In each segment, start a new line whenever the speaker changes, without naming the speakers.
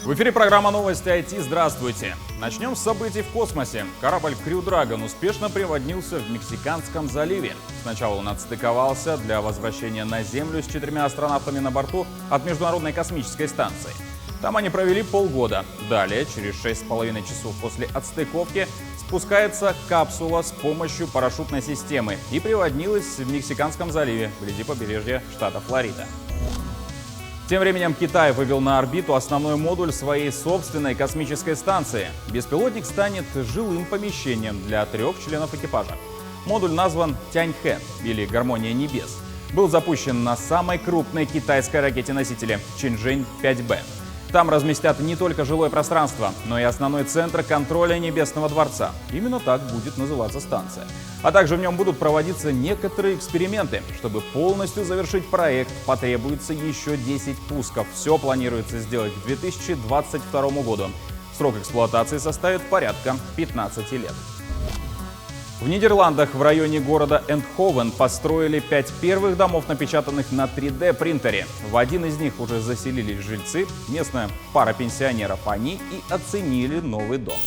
В эфире программа «Новости IT». Здравствуйте! Начнем с событий в космосе. Корабль Crew Dragon успешно приводнился в Мексиканском заливе. Сначала он отстыковался для возвращения на Землю с 4 астронавтами на борту от Международной космической станции. Там они провели полгода. Далее, через 6,5 часов после отстыковки, спускается капсула с помощью парашютной системы и приводнилась в Мексиканском заливе, вблизи побережья штата Флорида. Тем временем Китай вывел на орбиту основной модуль своей собственной космической станции. Беспилотник станет жилым помещением для 3 членов экипажа. Модуль назван Тяньхэн, или «Гармония небес». Был запущен на самой крупной китайской ракете-носителе Чэньчжэнь-5Б. Там разместят не только жилое пространство, но и основной центр контроля Небесного дворца. Именно так будет называться станция. А также в нем будут проводиться некоторые эксперименты. Чтобы полностью завершить проект, потребуется еще 10 пусков. Все планируется сделать к 2022 году. Срок эксплуатации составит порядка 15 лет. В Нидерландах в районе города Эндховен построили 5 первых домов, напечатанных на 3D-принтере. В один из них уже заселились жильцы, местная пара пенсионеров. Они и оценили новый дом.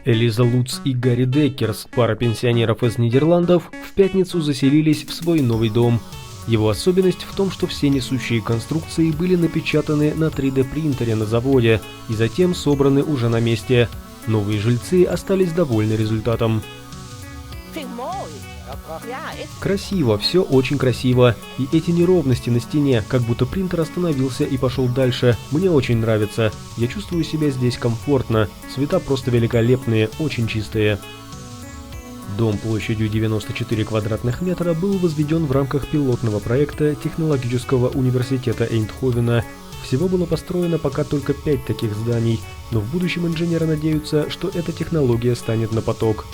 Элиза Луц и Гарри Деккерс, пара пенсионеров из Нидерландов, в пятницу заселились в свой новый дом. Его особенность в том, что все несущие конструкции были напечатаны на 3D-принтере на заводе и затем собраны уже на месте. Новые жильцы остались довольны результатом. Красиво, все очень красиво. И эти неровности на стене, как будто принтер остановился и пошел дальше. Мне очень нравится. Я чувствую себя здесь комфортно. Цвета просто великолепные, очень чистые. Дом площадью 94 квадратных метра был возведен в рамках пилотного проекта Технологического университета Эйндховена. Всего было построено пока только 5 таких зданий, но в будущем инженеры надеются, что эта технология станет на поток.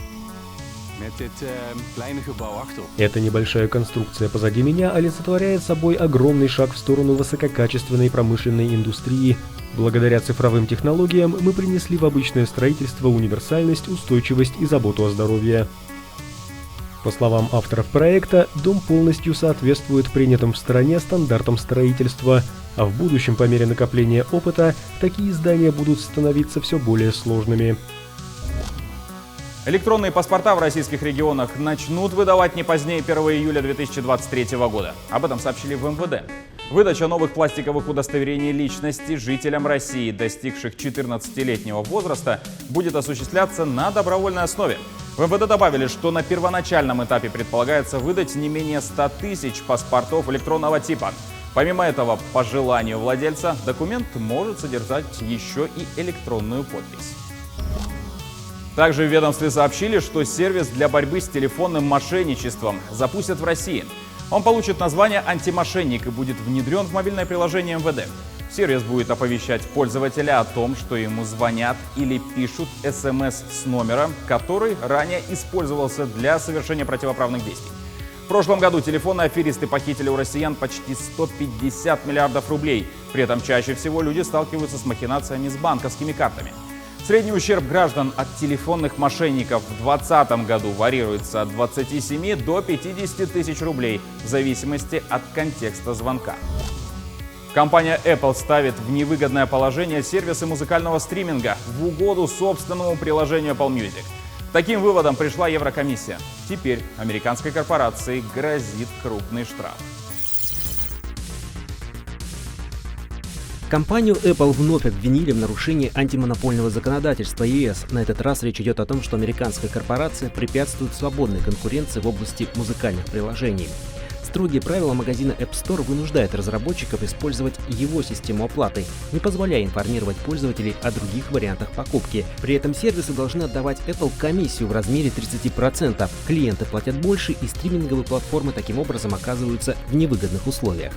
Эта небольшая конструкция позади меня олицетворяет собой огромный шаг в сторону высококачественной промышленной индустрии. Благодаря цифровым технологиям мы принесли в обычное строительство универсальность, устойчивость и заботу о здоровье. По словам авторов проекта, дом полностью соответствует принятым в стране стандартам строительства, а в будущем, по мере накопления опыта, такие здания будут становиться все более сложными.
Электронные паспорта в российских регионах начнут выдавать не позднее 1 июля 2023 года. Об этом сообщили в МВД. Выдача новых пластиковых удостоверений личности жителям России, достигших 14-летнего возраста, будет осуществляться на добровольной основе. В МВД добавили, что на первоначальном этапе предполагается выдать не менее 100 тысяч паспортов электронного типа. Помимо этого, по желанию владельца, документ может содержать еще и электронную подпись. Также в ведомстве сообщили, что сервис для борьбы с телефонным мошенничеством запустят в России. Он получит название «Антимошенник» и будет внедрен в мобильное приложение МВД. Сервис будет оповещать пользователя о том, что ему звонят или пишут СМС с номера, который ранее использовался для совершения противоправных действий. В прошлом году телефонные аферисты похитили у россиян почти 150 миллиардов рублей. При этом чаще всего люди сталкиваются с махинациями с банковскими картами. Средний ущерб граждан от телефонных мошенников в 2020 году варьируется от 27 до 50 тысяч рублей в зависимости от контекста звонка. Компания Apple ставит в невыгодное положение сервисы музыкального стриминга в угоду собственному приложению Apple Music. Таким выводом пришла Еврокомиссия. Теперь американской корпорации грозит крупный штраф.
Компанию Apple вновь обвинили в нарушении антимонопольного законодательства ЕС. На этот раз речь идет о том, что американская корпорация препятствует свободной конкуренции в области музыкальных приложений. Строгие правила магазина App Store вынуждают разработчиков использовать его систему оплаты, не позволяя информировать пользователей о других вариантах покупки. При этом сервисы должны отдавать Apple комиссию в размере 30%. Клиенты платят больше, и стриминговые платформы таким образом оказываются в невыгодных условиях.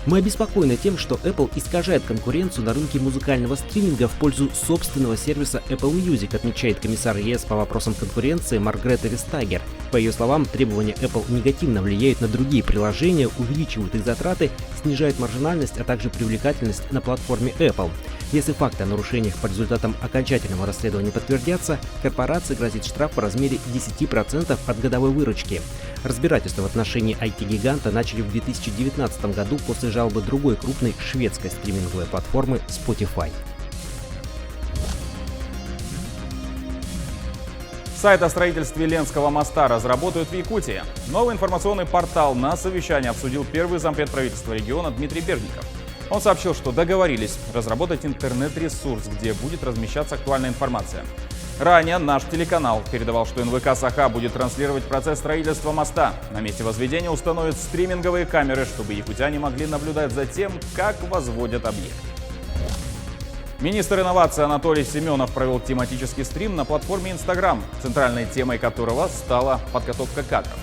Мы обеспокоены тем, что Apple искажает конкуренцию на рынке музыкального стриминга в пользу собственного сервиса Apple Music, отмечает комиссар ЕС по вопросам конкуренции Маргрета Вестагер. По ее словам, требования Apple негативно влияют на другие приложения, увеличивают их затраты, снижают маржинальность, а также привлекательность на платформе Apple. Если факты о нарушениях по результатам окончательного расследования подтвердятся, корпорации грозит штраф в размере 10% от годовой выручки. Разбирательство в отношении IT-гиганта начали в 2019 году после жалобы другой крупной шведской стриминговой платформы Spotify.
Сайт о строительстве Ленского моста разработают в Якутии. Новый информационный портал на совещании обсудил первый зампред правительства региона Дмитрий Бердников. Он сообщил, что договорились разработать интернет-ресурс, где будет размещаться актуальная информация. Ранее наш телеканал передавал, что НВК «Саха» будет транслировать процесс строительства моста. На месте возведения установят стриминговые камеры, чтобы якутяне могли наблюдать за тем, как возводят объект. Министр инноваций Анатолий Семенов провел тематический стрим на платформе Instagram, центральной темой которого стала подготовка кадров.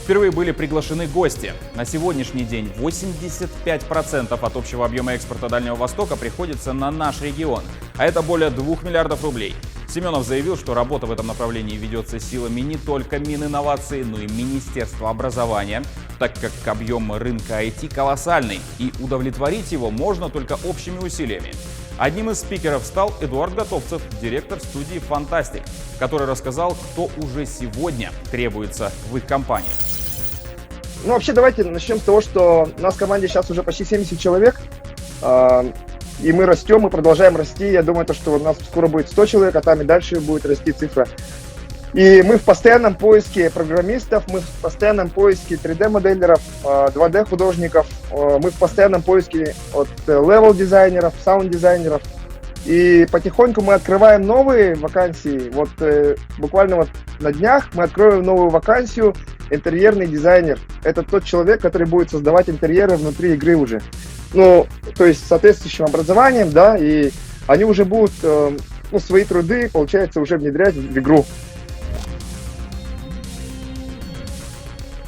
Впервые были приглашены гости. На сегодняшний день 85% от общего объема экспорта Дальнего Востока приходится на наш регион, а это более 2 миллиардов рублей. Семенов заявил, что работа в этом направлении ведется силами не только Мининноваций, но и Министерства образования, так как объем рынка IT колоссальный, и удовлетворить его можно только общими усилиями. Одним из спикеров стал Эдуард Готовцев, директор студии «Фантастик», который рассказал, кто уже сегодня требуется в их компании.
Ну, вообще, давайте начнем с того, что у нас в команде сейчас уже почти 70 человек, и мы растем, мы продолжаем расти. Я думаю, что у нас скоро будет 100 человек, а там и дальше будет расти цифра. И мы в постоянном поиске программистов, мы в постоянном поиске 3D-моделеров, 2D-художников, мы в постоянном поиске от левел-дизайнеров, саунд-дизайнеров. И потихоньку мы открываем новые вакансии. Вот буквально вот на днях мы откроем новую вакансию «Интерьерный дизайнер». Это тот человек, который будет создавать интерьеры внутри игры уже. Ну, то есть с соответствующим образованием, да, и они уже будут свои труды, получается, уже внедрять в игру.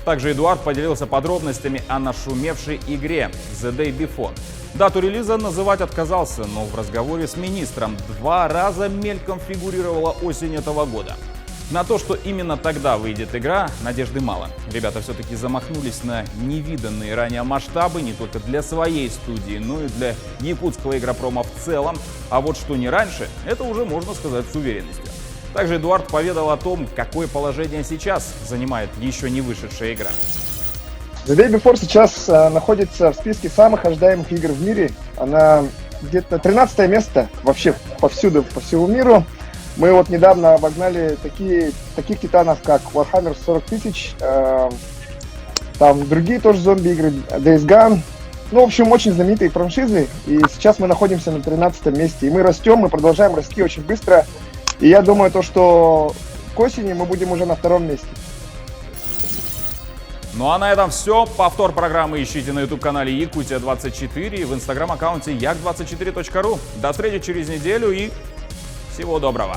Также Эдуард поделился подробностями о нашумевшей игре The Day Before. Дату релиза называть отказался, но в разговоре с министром 2 раза мельком фигурировала осень этого года. На то, что именно тогда выйдет игра, надежды мало. Ребята все-таки замахнулись на невиданные ранее масштабы не только для своей студии, но и для якутского игропрома в целом. А вот что не раньше, это уже можно сказать с уверенностью. Также Эдуард поведал о том, какое положение сейчас занимает еще не вышедшая игра.
The Day Before сейчас находится в списке самых ожидаемых игр в мире. Она где-то 13 место вообще повсюду, по всему миру. Мы вот недавно обогнали таких титанов, как Warhammer 40 тысяч, там другие тоже зомби-игры, Days Gone. Ну, в общем, очень знаменитые франшизы. И сейчас мы находимся на 13 месте. И мы растем, мы продолжаем расти очень быстро. И я думаю, что к осени мы будем уже на 2-м месте.
Ну а на этом все. Повтор программы ищите на YouTube-канале Якутия24 и в инстаграм-аккаунте як24.ru. До встречи через неделю и всего доброго.